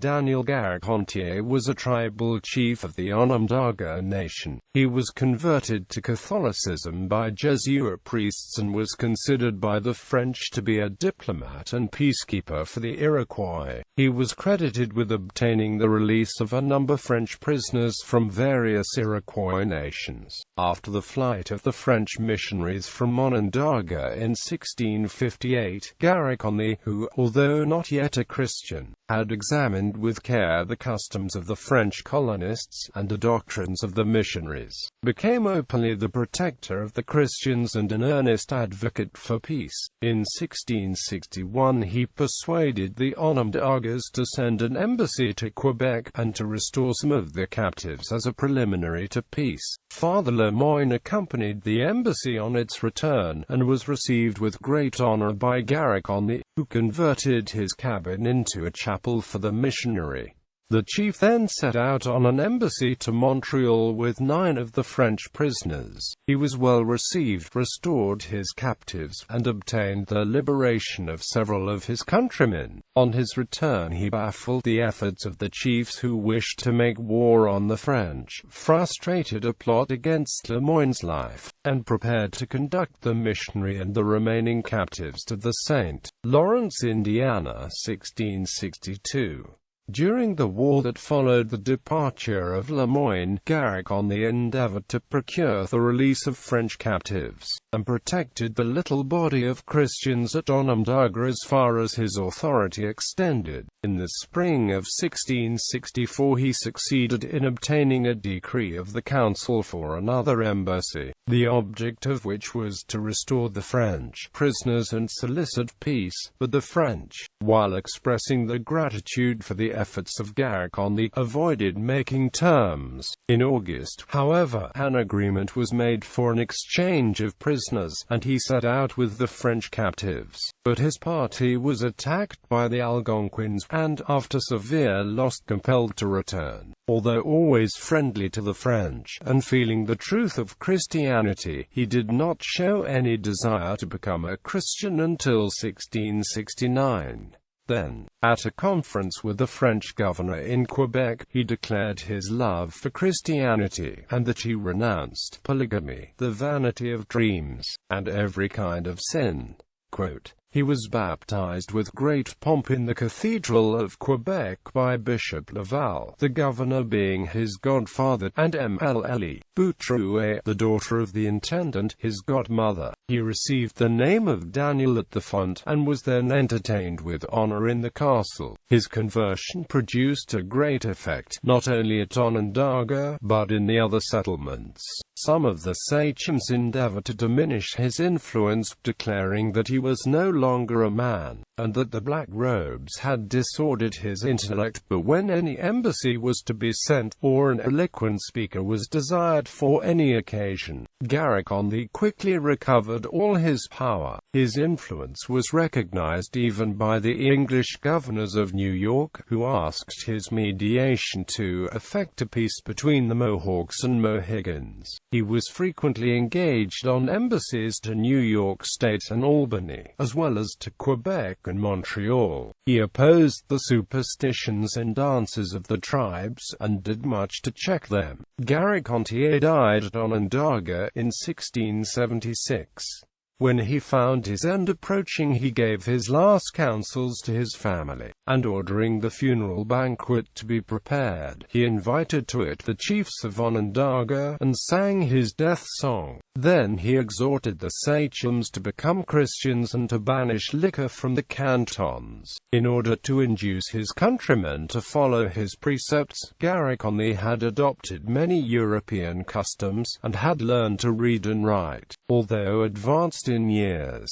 Daniel Garacontié was a tribal chief of the Onondaga nation. He was converted to Catholicism by Jesuit priests and was considered by the French to be a diplomat and peacekeeper for the Iroquois. He was credited with obtaining the release of a number of French prisoners from various Iroquois nations. After the flight of the French missionaries from Onondaga in 1658, Garakonthie, who, although not yet a Christian, had examined with care the customs of the French colonists and the doctrines of the missionaries, became openly the protector of the Christians and an earnest advocate for peace. In 1661 he persuaded the Onondagas to send an embassy to Quebec and to restore some of their captives as a preliminary to peace. Father Le Moyne accompanied the embassy on its return, and was received with great honor by Garakonthie, who converted his cabin into a chapel for the missionary. The chief then set out on an embassy to Montreal with 9 of the French prisoners. He was well received, restored his captives, and obtained the liberation of several of his countrymen. On his return he baffled the efforts of the chiefs who wished to make war on the French, frustrated a plot against Le Moyne's life, and prepared to conduct the missionary and the remaining captives to the St. Lawrence, Indiana, 1662. During the war that followed the departure of Le Moyne, Garakonthie endeavored to procure the release of French captives, and protected the little body of Christians at Onondaga as far as his authority extended. In the spring of 1664 he succeeded in obtaining a decree of the council for another embassy, the object of which was to restore the French prisoners and solicit peace, but the French, while expressing their gratitude for the efforts of Garakonthie, avoided making terms. In August, however, an agreement was made for an exchange of prisoners, and he set out with the French captives. But his party was attacked by the Algonquins, and, after severe loss, compelled to return. Although always friendly to the French, and feeling the truth of Christianity, he did not show any desire to become a Christian until 1669. Then, at a conference with the French governor in Quebec, he declared his love for Christianity, and that he renounced polygamy, the vanity of dreams, and every kind of sin. Quote, he was baptized with great pomp in the Cathedral of Quebec by Bishop Laval, the governor being his godfather, and Mlle. Boutrouet, the daughter of the intendant, his godmother. He received the name of Daniel at the font, and was then entertained with honor in the castle. His conversion produced a great effect, not only at Onondaga, but in the other settlements. Some of the sachems endeavored to diminish his influence, declaring that he was no longer a man, and that the black robes had disordered his intellect. But when any embassy was to be sent, or an eloquent speaker was desired for any occasion, Garakonthie quickly recovered all his power. His influence was recognized even by the English governors of New York, who asked his mediation to effect a peace between the Mohawks and Mohegans. He was frequently engaged on embassies to New York State and Albany, as well as to Quebec and Montreal. He opposed the superstitions and dances of the tribes, and did much to check them. Garacontié died at Onondaga in 1676. When he found his end approaching, he gave his last counsels to his family, and ordering the funeral banquet to be prepared, he invited to it the chiefs of Onondaga, and sang his death song. Then he exhorted the sachems to become Christians and to banish liquor from the cantons. In order to induce his countrymen to follow his precepts, Garakonthie had adopted many European customs, and had learned to read and write. Although advanced in years,